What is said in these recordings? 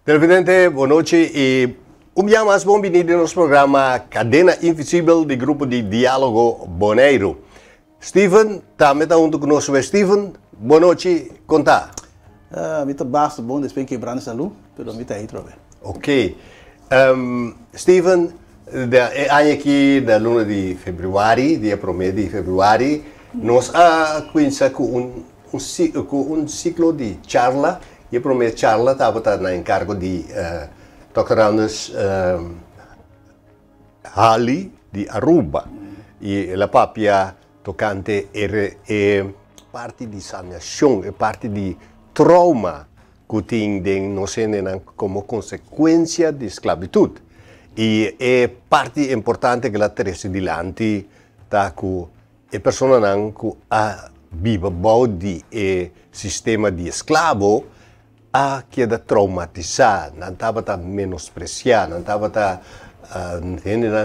Televidente, boa noite e dia mais bem-vindo ao nosso programa Cadena Invisível do Grupo de Diálogo Bonaire. Steven, está junto conosco, Steven. Boa noite, conta. Muito basta bom depois quebrando essa luz, pelo menos aí trouxe. Ok. Steven, ano aqui da luna de fevereiro, dia 1 de fevereiro, nós começamos com um ciclo de charla. E a primeira charla estava na encargo de tocar nos Hali de Aruba. E a papia tocante é parte de sanação, é parte de trauma que tem nós como consequência de esclavitud. E é parte importante que ela traz adiante tá que a pessoa não que a viva de sistema de escravo queda traumatizada, não estava menospreciada, não estava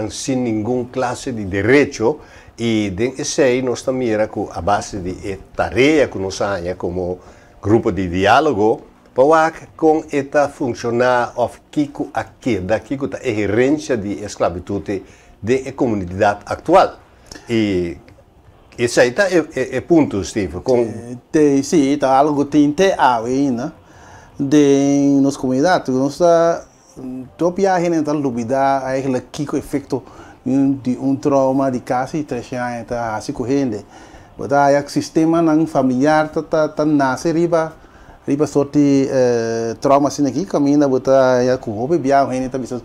sem nenhuma classe de direito. E isso aí nós também era a base de tarefa que nós temos como grupo de diálogo para com esta funcionar of kiko a queda, kiko a herência de esclavitud da comunidade atual. E isso aí é ponto, Steve. Sim, está algo que tem a ver, né? De nossa comunidade, nós topia a gente tá dúvida a aquele kiko efeito de trauma de casa e trechar tá assim correndo. Mas o sistema não familiar tá nasce riba sorte trauma assim aqui caminha botar já com roupa bia a gente tá bisa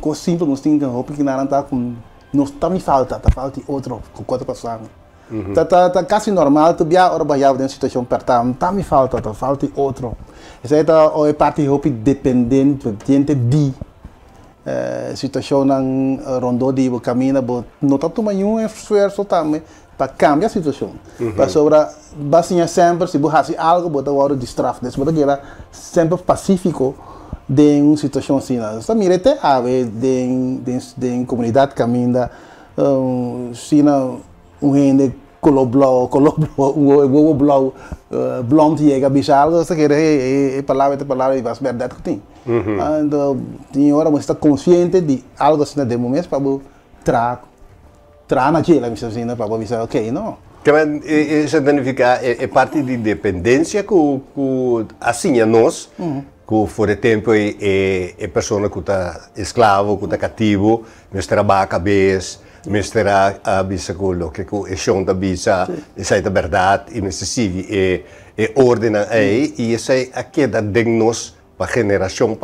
coisa simples nós tem roupa que não tá com nós tá me falta outro com quatro pessoas. Tá quase normal, tu bia hora bahia dentro situação apertada, tá me falta outro. Essa é parte de roupa dependente de situação não rondou de caminho, não tá tomando nenhum esforço também para cambiar a situação. Para sobre basinha sempre se você algo botar hora de strafe, desse botar que era sempre pacífico de uma situação assim. Essa mirete a ver de comunidade caminha, se não gente color blau, blond chega bichar, você quer é palavra e vai verdade que tem. Então, tem hora você está consciente de algo assim de momento para tra na gela, assim, para você ok, não. Também isso significa é parte de dependência que assim nós que fora tempo é pessoa que está escravo, que está cativo, mas trabalha a cabeça, mas terá bisa que o que é chão da bisa, isso é a verdade e mas sigue é ordem aí e isso é a queda de nós para geração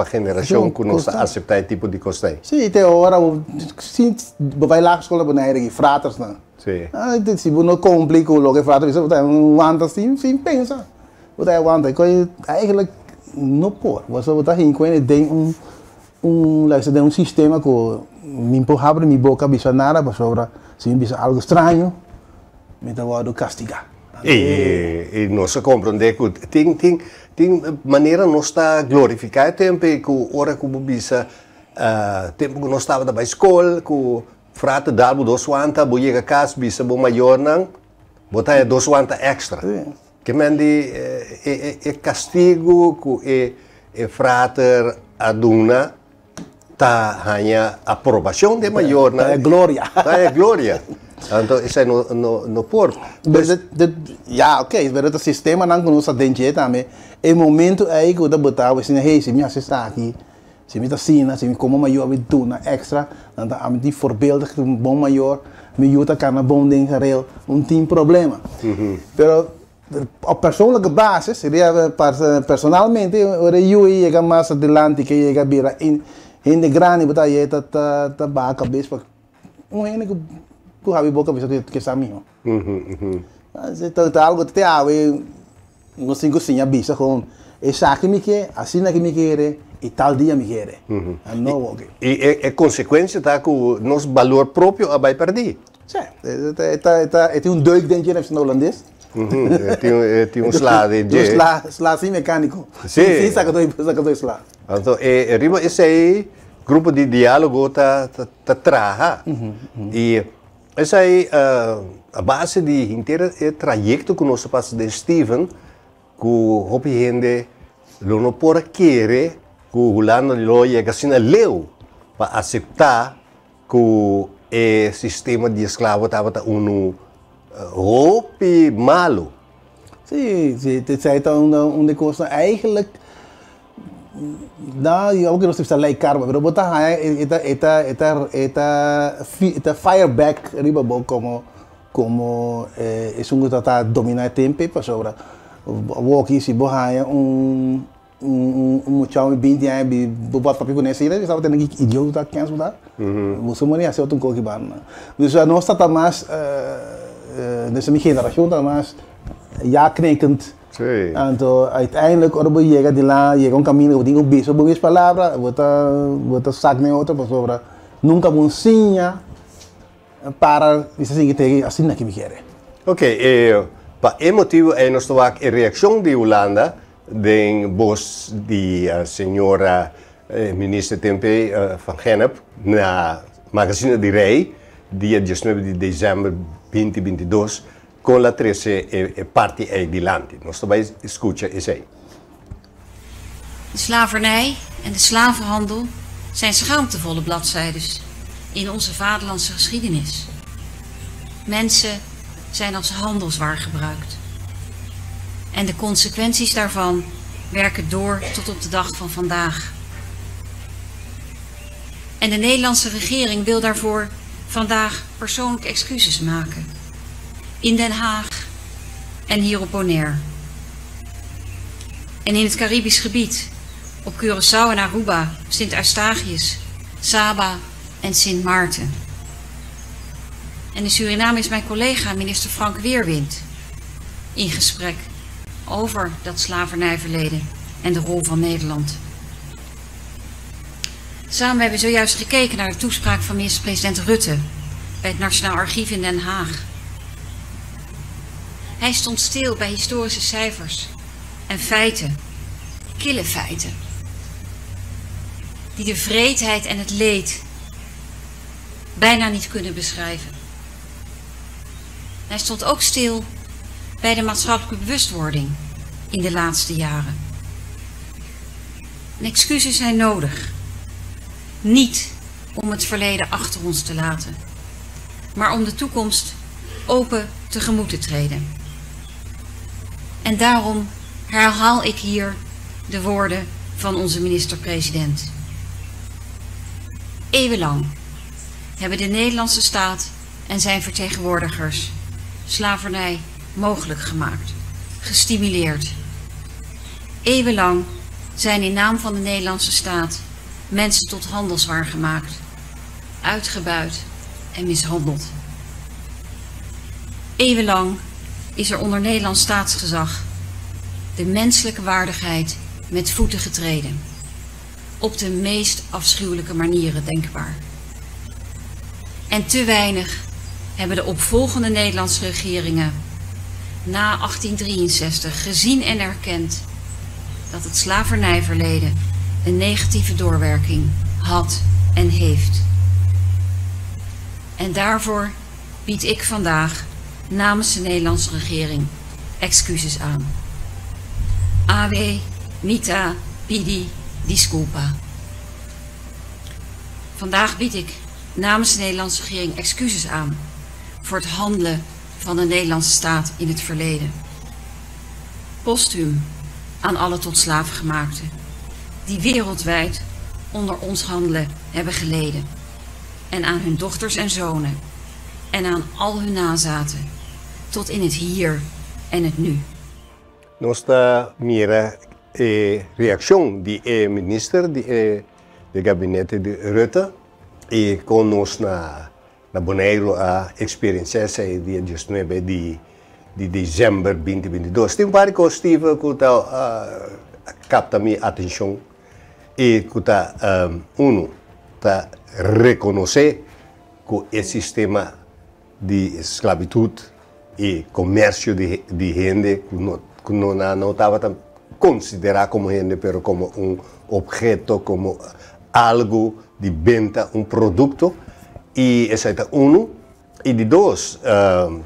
que nós aceita esse tipo de coisa. Sim, tem hora se vai lá escola bonaire que fratas não. Sim. Se não complica o que fratas, você não aguenta assim, sim pensa. Você aguenta que aí não pode. Você botar em conta tem um sistema que me empurrava minha boca bisa nada para sobra se me bisa algo estranho me dava castigar. E nós compreendemos que tem maneira nós está glorificar tempo que hora que bisa tempo que nós estava na escola que frata dava 200 boiega casa bisa bom maior não botar 200 extra que mande é castigo que é frata aduna tá ganha aprovação de maior né é glória então isso é no porto já ok o sistema não conosco dentro também é momento aí que eu tô botando assim hey se me assista aqui se me tá assim se me como maior aventura extra então a mim voorbeeldig que um bom maior me ajuda a bom dentro real não tem problema pero a persoonlijke basis seria personalmente eu ia mais adelante que ia vir Hindi grande betul ya ta baka base pak hindi ko habi boka bisa que sami tá algo te ave no cinco sinha bisa com essa aqui me quer assim na que me quer e tal dia me quer não ok e é consequência tá com nosso valor próprio vai perder sim tem deuk dentro do holandês tem slá de slá sim mecânico sim saca dois slá. Então, riba esse aí grupo de diálogo tá traha e essa aí a base de inteiro trajeto que nós passa de Steven que o gente não pode querer que Holanda lo llega sin leu para aceitar que o sistema de escravo estava hoop malo. Sim, dit zei dan de kosten eigenlijk. Nou, yo que no se sale karma, pero bota esta fireback riba como es un tata dominar tempo para sobra. Walkie si bohaya muchacho de 20 anos bi bobat papi conhece ele, estava tendo que idiota que cansa lá. Você moria se outro coque ban. Dus não está mais nessa minha geração tá mais ja knikkend. Então, uiteindelijk, als je chega de lá, chega caminho, eu digo beijo, boas palavras, bota saco nem outra pessoa, nunca bonzinha para isso assim que tem assim na que me quer. Ok, para esse motivo é nós a reação de Holanda, de voz de senhora ministra Tempe van Gennep na Magazine de Rei, dia 19 de dezembro de 2022. Com a 13 parte di landi. Nós também escuta isso aí. De slavernij en de slavenhandel zijn schaamtevolle bladzijdes in onze vaderlandse geschiedenis. Mensen zijn als handelswaar gebruikt. En de consequenties daarvan werken door tot op de dag van vandaag. En de Nederlandse regering wil daarvoor vandaag persoonlijke excuses maken. In Den Haag en hier op Bonaire. En in het Caribisch gebied, op Curaçao en Aruba, Sint Eustatius, Saba en Sint Maarten. En in Suriname is mijn collega minister Frank Weerwind in gesprek over dat slavernijverleden en de rol van Nederland. Samen hebben we zojuist gekeken naar de toespraak van minister-president Rutte bij het Nationaal Archief in Den Haag. Hij stond stil bij historische cijfers en feiten, kille feiten, die de wreedheid en het leed bijna niet kunnen beschrijven. Hij stond ook stil bij de maatschappelijke bewustwording in de laatste jaren. En excuses zijn nodig, niet om het verleden achter ons te laten, maar om de toekomst open tegemoet te treden. En daarom herhaal ik hier de woorden van onze minister-president. Eeuwenlang hebben de Nederlandse staat en zijn vertegenwoordigers slavernij mogelijk gemaakt, gestimuleerd. Eeuwenlang zijn in naam van de Nederlandse staat mensen tot handelswaar gemaakt, uitgebuit en mishandeld. Eeuwenlang is er onder Nederlands staatsgezag de menselijke waardigheid met voeten getreden. Op de meest afschuwelijke manieren denkbaar. En te weinig hebben de opvolgende Nederlandse regeringen na 1863 gezien en erkend dat het slavernijverleden een negatieve doorwerking had en heeft. En daarvoor bied ik vandaag namens de Nederlandse regering excuses aan. Awe, Mita, Pidi, Disculpa. Vandaag bied ik namens de Nederlandse regering excuses aan voor het handelen van de Nederlandse staat in het verleden. Postuum aan alle tot slavengemaakten die wereldwijd onder ons handelen hebben geleden. En aan hun dochters en zonen en aan al hun nazaten tot in het hier en het nu. Nostra mira reação de minister de gabinete de Rutte e com nós na Bonaire a experiência de 19 de dezembro 2022. Tem várias coisas que capta minha atenção e que tá reconhecer que esse sistema de esclavitud e comércio de gente que não estava considerado como gente, mas como objeto, como algo de venda, produto. E esse é E de dois,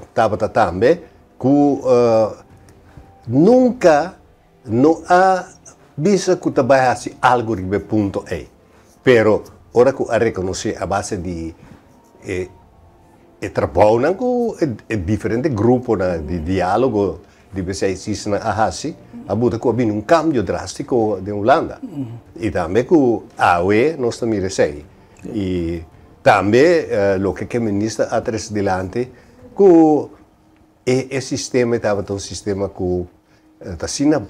estava também que nunca não há bisa que trabalha algo de ponto é. Pero ora que a reconhecer a base de trabalho com diferentes grupos de diálogo de vocês na Ahasi, a buta que havia cambio drástico de Holanda. E também que a UE nós também recebe. E também o que o ministro atrás delante que o sistema estava um sistema que está sendo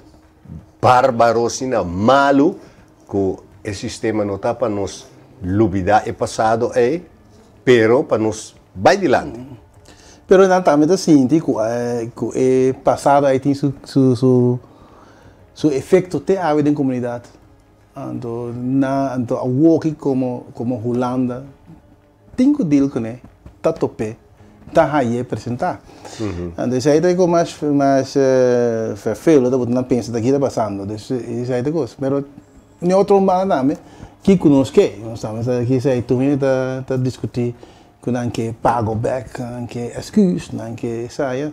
bárbaro, sendo malo, que o sistema não está para nos olvidar o passado, pero para nos vai delante. Pero não também assim, que o passado aí tem seu efeito te a vida em comunidade. Então a work como Holanda tem que deal com ele, tá tope, tá aí apresentar. Então isso aí tem que mais feio, da botar na pensa daqui tá passando, isso aí tem coisa. Pero em outro mal também, que conosco, nós estamos aqui isso aí também tá discutir que não que pago back, não que excuse, não que saia.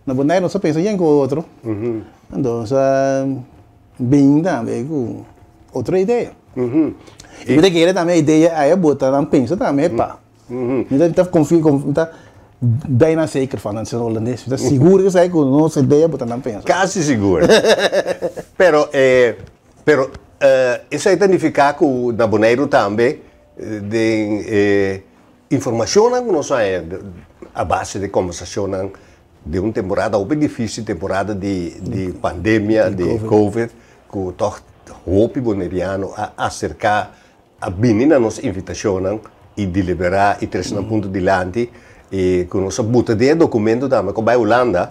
Na verdade nós só pensa em outro. Então bem também com outra ideia. E de que ele também a ideia aí botar na pensa também pá. Então tá confio tá bem na zeker van het holandês. Tá seguro que sai com nossa ideia botar na pensa. Quase seguro. pero isso aí significa que na Bonaire também de informação que nós a base de conversação de uma temporada bem difícil, temporada de pandemia, de COVID, que toch hoop boneriano a acercar a menina nossa invitação e deliberar e trazer um ponto delante e com nossa buta de documento também com a Holanda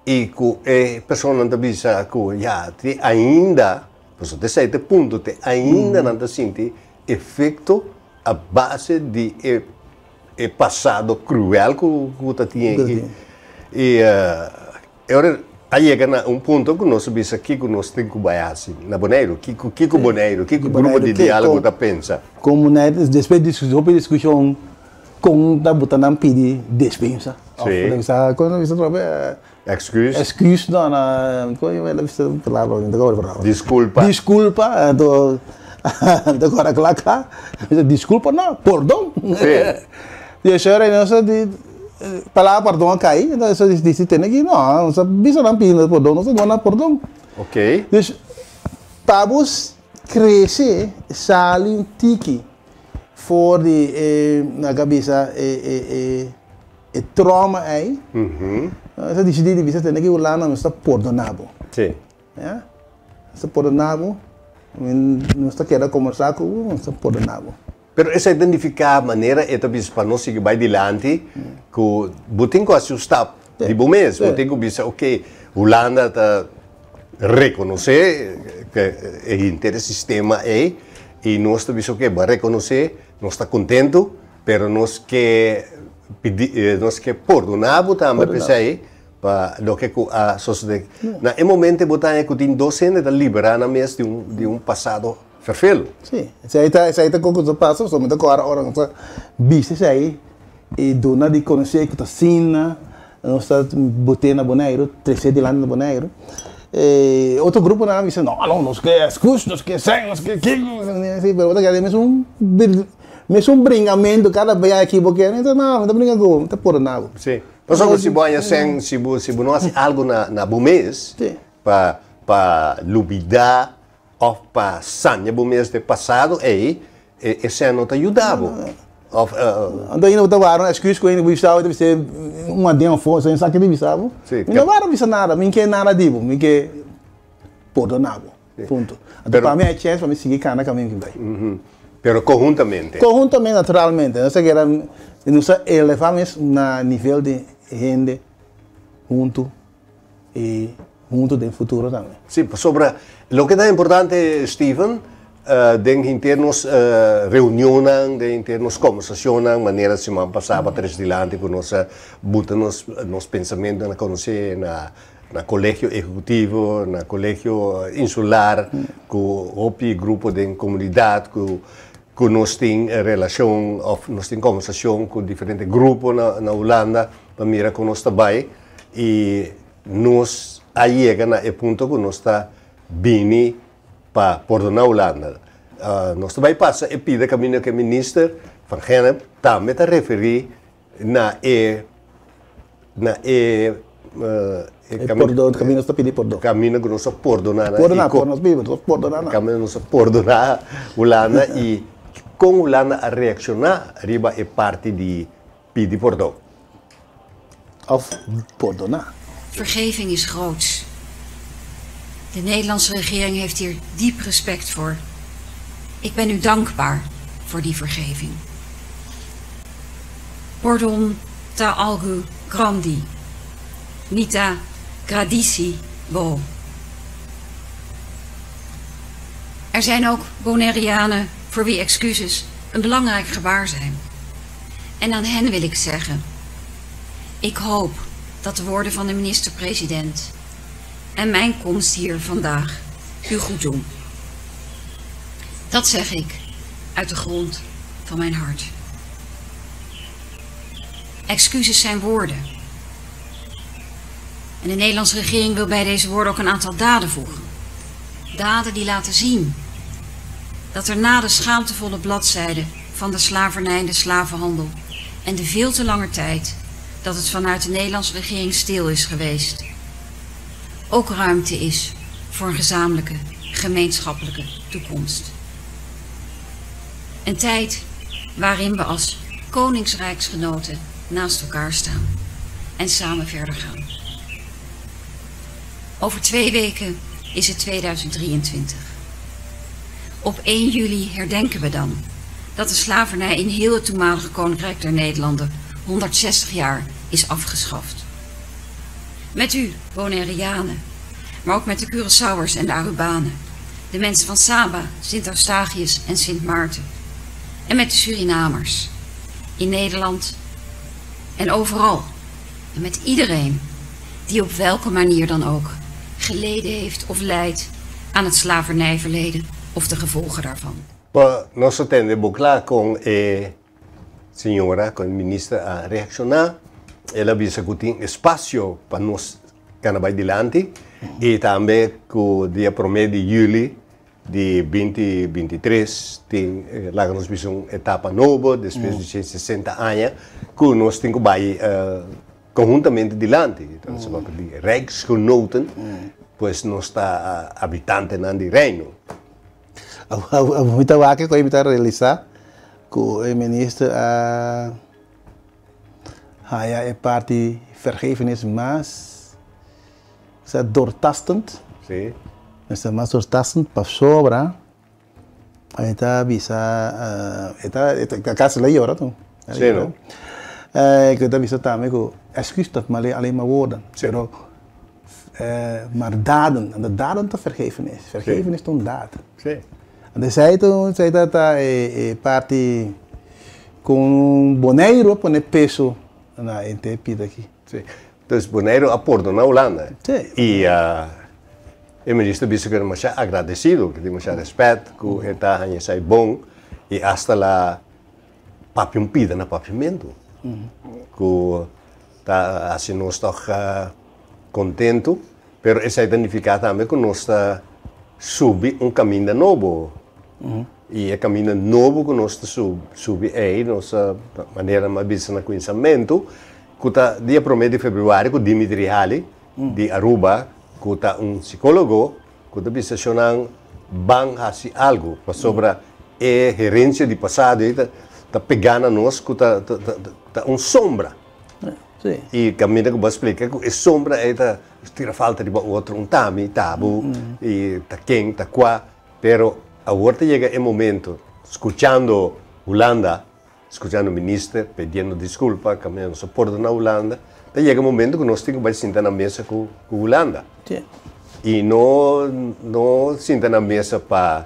e com a pessoa não avisa que já ainda posso dizer este ponto ainda não sente efeito a base de passado cruel que está tinha e agora aí chega ponto que nós sabemos aqui que nós temos que baixar na Bonaire, que Bonaire, que grupo de diálogo está pensa. Como depois de discussão com da botando a pedir dispensa. Quando você trabalha excuse não quando ela vista palavra agora desculpa agora claro desculpa não perdão e a senhora não de palavra perdão cai então isso disse tem aqui não não bisa não pedir perdão não dona perdão ok dus tabus cresce sali um tiki for de na cabeça trauma aí essa decidi de bisa tem aqui o lá não está perdonável sim está perdonável não está querendo conversar com não está perdonável. Pero essa identificar a maneira é também para nós seguir vai adiante que botem com assustar de bom mês botem com bisa ok Holanda está reconhecer que é interesse sistema e nós também ok vai reconhecer nós está contento pero nós que perdonar também pensei para do que a sociedade na momento botar que tem docente da liberar na mês de um passado vervelho. Sim, isso aí tá com o passo, somente agora não está visto isso aí e dona de conhecer que está sina, não está botando na Bonaire, terceiro de lá na Bonaire. Outro grupo não disse não, nós quer escuta, nós quer sangue, nós quer que, assim, pero outra coisa mesmo brincamento cada vez aqui porque não está brincando, está por nada. Sim. Mas se banha se nós algo na bomês para lubidar ou para sangue bomês de passado esse não te ajudava. Então ainda botaram as coisas que ainda vistava deve ser uma demo força sem saque de vistava. Não vai vista nada, me quer nada dibo, me quer perdonável. Ponto. Então para mim é chance para me seguir cada caminho que vai. Pero conjuntamente. Conjuntamente, naturalmente. Não sei que era nós elevamos na nível de gente junto e junto do futuro também. Sim, sobre o que é importante, Steven, de internos reuniões, de internos conversações, maneira se man passava três dilante com nossa buta nos pensamentos na conhecer na colégio executivo, na colégio insular, com o grupo de comunidade, que nós temos relação, nós temos conversação com diferentes grupos na Holanda, para mirar com nós também, e nós aí chega no ponto que nós está bem para perdonar a Holanda. Nós também passa e pede caminho que o ministro van Gennep também está referir na caminho está pedindo perdão. Caminho que nós perdonar. Caminho nós perdonar Holanda e com Holanda a reaccionar arriba é parte de pedir perdão. Of perdonar. Vergeving is groots. De Nederlandse regering heeft hier diep respect voor. Ik ben u dankbaar voor die vergeving. Pardon ta algu grandi. Nita gradisi bo. Er zijn ook Bonaireanen voor wie excuses een belangrijk gebaar zijn. En aan hen wil ik zeggen: ik hoop dat de woorden van de minister-president en mijn komst hier vandaag u goed doen. Dat zeg ik uit de grond van mijn hart. Excuses zijn woorden. En de Nederlandse regering wil bij deze woorden ook een aantal daden voegen. Daden die laten zien dat er na de schaamtevolle bladzijden van de slavernij en de slavenhandel en de veel te lange tijd dat het vanuit de Nederlandse regering stil is geweest, ook ruimte is voor een gezamenlijke, gemeenschappelijke toekomst. Een tijd waarin we als koningsrijksgenoten naast elkaar staan en samen verder gaan. Over 2 weken is het 2023. Op 1 juli herdenken we dan dat de slavernij in heel het toenmalige Koninkrijk der Nederlanden 160 jaar is afgeschaft. Met u, Bonaireanen, maar ook met de Curaçaoers en de Arubanen, de mensen van Saba, Sint-Eustatius en Sint Maarten, en met de Surinamers, in Nederland en overal, en met iedereen die op welke manier dan ook geleden heeft of lijdt aan het slavernijverleden of de gevolgen daarvan. Nós atendemos lá com a senhora, com a ministra, a reaccionar. Ela avisa que tem espaço para nós canabais adiante e também que o dia 1 de julho de 2023 tem lá nós vimos uma etapa nova, depois de 60 anos, que nós temos que conjuntamente adiante. Então, se vai pedir Rijksgenoten, pois nós está habitante no reino. Muita vaca que eu ia realizar com o ministro é parte vergevenis mais doortastend. Sim. Mas mais doortastend para sobra. Aí está bisa a casa lá agora tu. Sim, não. Que está bisa também com excuus dat maar alleen maar woorden. Pero maar daden te vergevenis. Vergevenis tot daad. Sim. En zij dat parte com Bonaire põe peso na NTP daqui. Sim. Então, Bonaire aportou na Holanda. Sim. E o ministro disse que era muito agradecido, que tem muito respeito, que está sai bom e hasta lá papiumpida na papiamento. Que está assim nós está contento, pero essa significa também que nós está subir caminho novo. E o caminho novo que nós subir aí, nossa maneira mais no conhecimento, que está dia 1 de fevereiro, com Dimitri Hali, de Aruba, que está psicólogo, que está mencionando bang assim algo sobre a gerência de passado, está pegando a nós, que está sombra. Sim. E caminho que eu vou explicar, que a sombra tira falta de outro tabu, e está quem, está qua, pero agora chega o momento, escutando Holanda, escutando o ministro, pedindo desculpa, caminhando suporte na Holanda, chega o momento que nós temos que sentar na mesa com Holanda. Sim. E não sentar na mesa para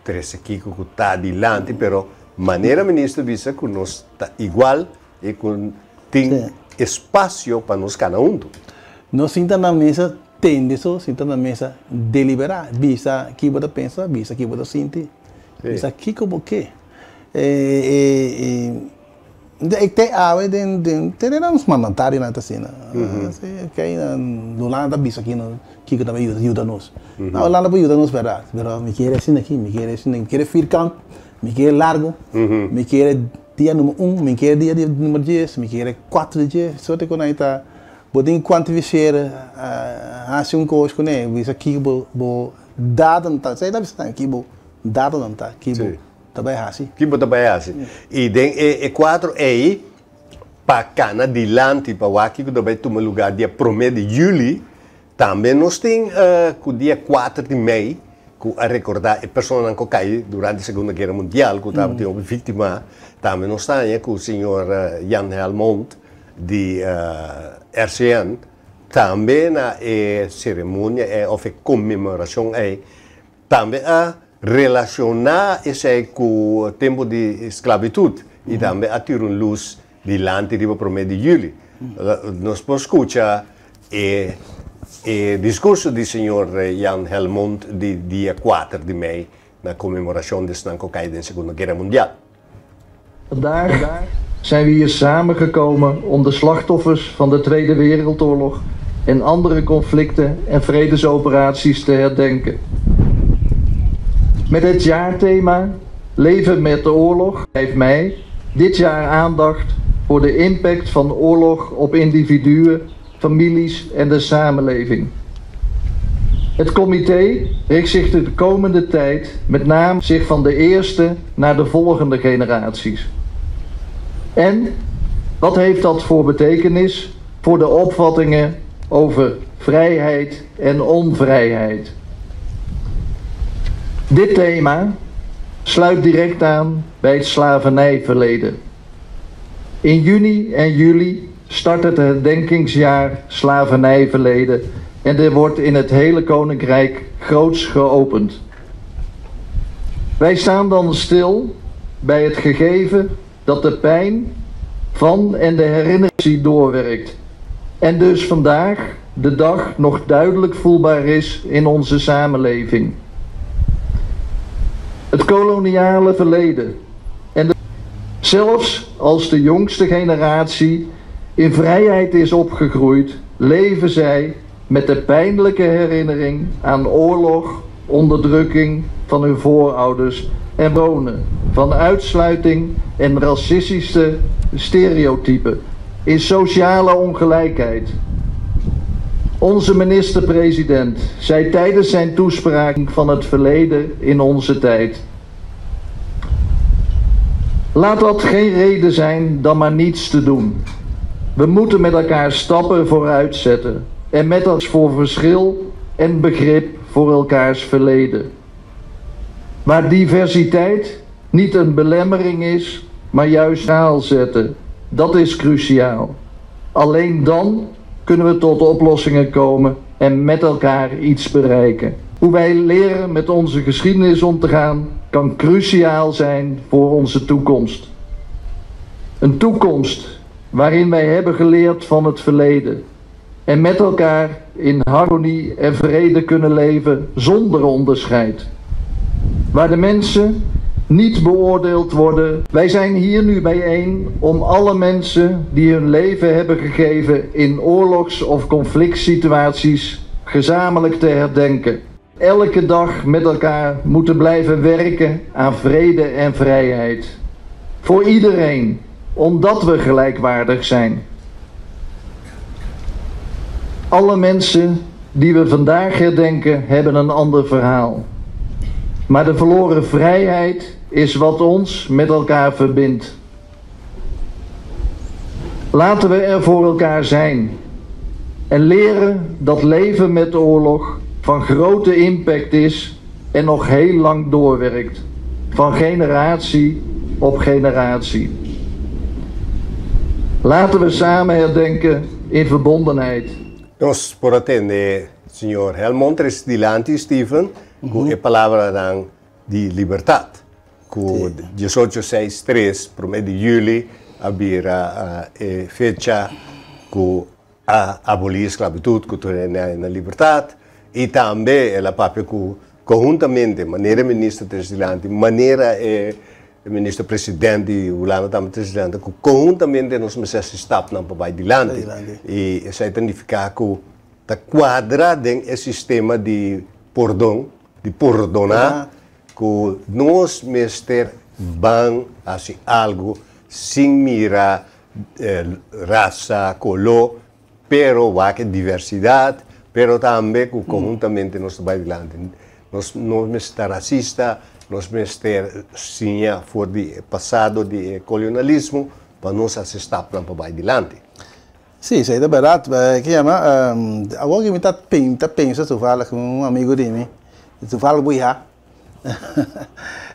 ter esse aqui que está adiante, pero maneira ministro disse que nós está igual e que tem espaço para nós cada um. Nós sentamos na mesa, tende isso, sentamos na mesa, deliberar, visa que você pensa, visa que você sente, visa que como que. Ik te awe den ons mandatario na tasina. Kay lulanda bisa kiko na yuda nos. Na lulanda po yuda nos verdad. Pero me quiere sin aquí, me quiere vierkant, me quiere largo, me quiere dia número 1, me quiere dia número 10, me quiere 4 dias. Zo te konaita boding kwantificeren as coach kone bisa kiko bo daden ta. Sai da bisa kiko daden ta kiko. Tabay hasi. Kibo tabay hasi. E den e4 aí para cana de lanti para waki que tabay toma lugar dia 1 de julho também nós tem o dia 4 de maio que a recordar a pessoa que caiu durante a Segunda Guerra Mundial que estava tendo uma vítima também nós tem com o senhor Jan Helmont de RCN também na cerimônia ou comemoração também a relacionar isso com o tempo de esclavitud e também a tirar uma luz de lante de 1 de julho. Nós podemos escutar o discurso do senhor Jan Helmont de dia 4 de maio na comemoração de Snankokai da Segunda Guerra Mundial. Vandaag zijn we hier samengekomen om de slachtoffers van de Tweede Wereldoorlog en andere conflicten en vredesoperaties te herdenken. Met het jaarthema Leven met de oorlog geeft mij dit jaar aandacht voor de impact van oorlog op individuen, families en de samenleving. Het comité richt zich de komende tijd met name zich van de eerste naar de volgende generaties. En wat heeft dat voor betekenis voor de opvattingen over vrijheid en onvrijheid? Dit thema sluit direct aan bij het slavernijverleden. In juni en juli start het herdenkingsjaar slavernijverleden en er wordt in het hele Koninkrijk groots geopend. Wij staan dan stil bij het gegeven dat de pijn van en de herinnering doorwerkt en dus vandaag de dag nog duidelijk voelbaar is in onze samenleving. Het koloniale verleden en zelfs als de jongste generatie in vrijheid is opgegroeid, leven zij met de pijnlijke herinnering aan oorlog, onderdrukking van hun voorouders en wonen van uitsluiting en racistische stereotypen in sociale ongelijkheid. Onze minister-president zei tijdens zijn toespraak van het verleden in onze tijd: laat dat geen reden zijn dan maar niets te doen. We moeten met elkaar stappen vooruit zetten en met ons voor verschil en begrip voor elkaars verleden. Waar diversiteit niet een belemmering is, maar juist taal zetten, dat is cruciaal. Alleen dan kunnen we tot oplossingen komen en met elkaar iets bereiken. Hoe wij leren met onze geschiedenis om te gaan, kan cruciaal zijn voor onze toekomst. Een toekomst waarin wij hebben geleerd van het verleden en met elkaar in harmonie en vrede kunnen leven zonder onderscheid. Waar de mensen niet beoordeeld worden. Wij zijn hier nu bijeen om alle mensen die hun leven hebben gegeven in oorlogs- of conflictsituaties gezamenlijk te herdenken. Elke dag met elkaar moeten blijven werken aan vrede en vrijheid. Voor iedereen, omdat we gelijkwaardig zijn. Alle mensen die we vandaag herdenken hebben een ander verhaal. Maar de verloren vrijheid is wat ons met elkaar verbindt. Laten we er voor elkaar zijn en leren dat leven met oorlog van grote impact is en nog heel lang doorwerkt, van generatie op generatie. Laten we samen herdenken in verbondenheid. Nós por atender senhor Helmont Restilante Stephen, com a palavra de liberdade, com 1863, 1 de julho, a fecha com a abolir a esclavitud, com a liberdade, e também ela papel com conjuntamente maneira ministra Restilante, maneira ministro-presidente, o Lano também presidente, que conjuntamente nós precisamos estar na papai de lante. E isso significa que a quadra tem esse sistema de perdão, de perdonar, que nós mestre vamos fazer algo sem mirar raça, color, pero vai que diversidade, pero também que conjuntamente nós trabalhamos lante. Nós não estar racista, nós mestre sinha for de passado de colonialismo para nós assistir para adiante. Sim, isso aí é barato. Que chama? Agora que me está pensando, tu fala com um amigo de mim, tu fala boiá.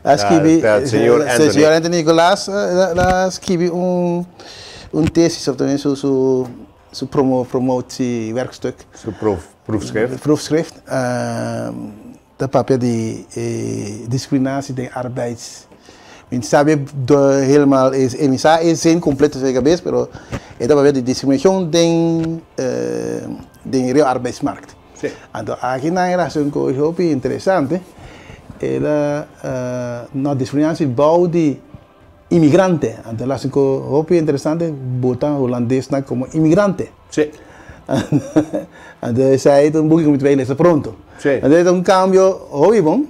Acho que senhor Anthony Nicolás escreve texto também sobre promotie werkstuk. Proefschrift. Dat papel de discriminatie de arbeids. Men sabe helemaal is geen complete zekerheid, pero het papel de discriminatie de real arbeidsmarkt. Então aqui na relação com o hobby interessante, ela na discriminatie bouw de imigrante. Então a relação com o hobby interessante, botar holandês como imigrante. Então sai um pouquinho muito bem nessa pronto. Então cambio hobby bom,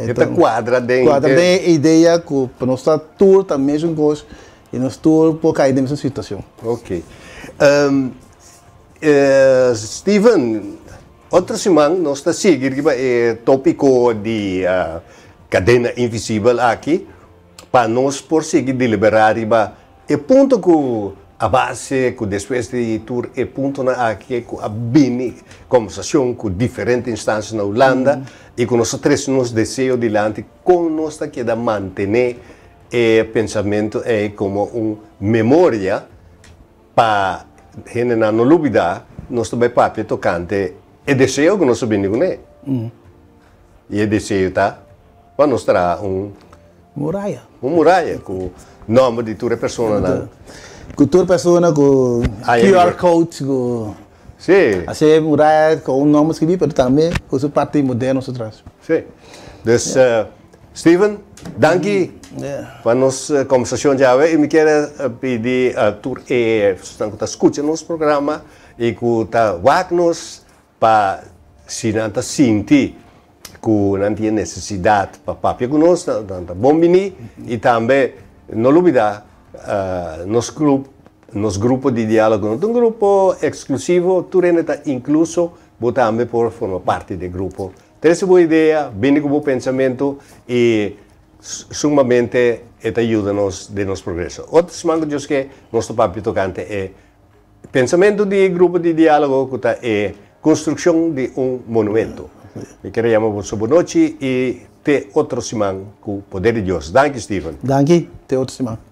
esta quadra de ideia que para nós está tudo a mesma coisa e nós tudo por cair nessa situação. Ok. Steven, outra semana nós está seguindo o tópico de cadena invisível aqui para nós por seguir deliberar o ponto que a base que depois de tour é ponto na aqui que a bini conversação com diferentes instâncias na Holanda e com nós três nos desejo de lante com nós que da manter o pensamento é como memória para gente não olvidar nós também papel tocante e desejo que nós bini com ele e desejo tá para nós terá muralha com o nome de toda pessoa na Cultura pessoa com QR code, com assim muralha com nome escrito, mas também com a parte moderna atrás. Sim. Então, Steven, danke para nossa conversação já e me quero pedir a tour que está escutando nosso programa e que está nos para se não está sentir que não tem necessidade para papel conosco, está bom venir e também não olvidar nosso grupo de diálogo é um grupo exclusivo, tu está incluso, você também pode formar parte do grupo. Tem essa boa ideia, bem com bom pensamento e sumamente ajuda-nos de nosso progresso. Outra semana que nosso papel tocante é pensamento de grupo de diálogo que é construção de monumento. E queremos boa noite e até outra semana com o poder de Deus. Danke, Steven. Danke, até outra semana.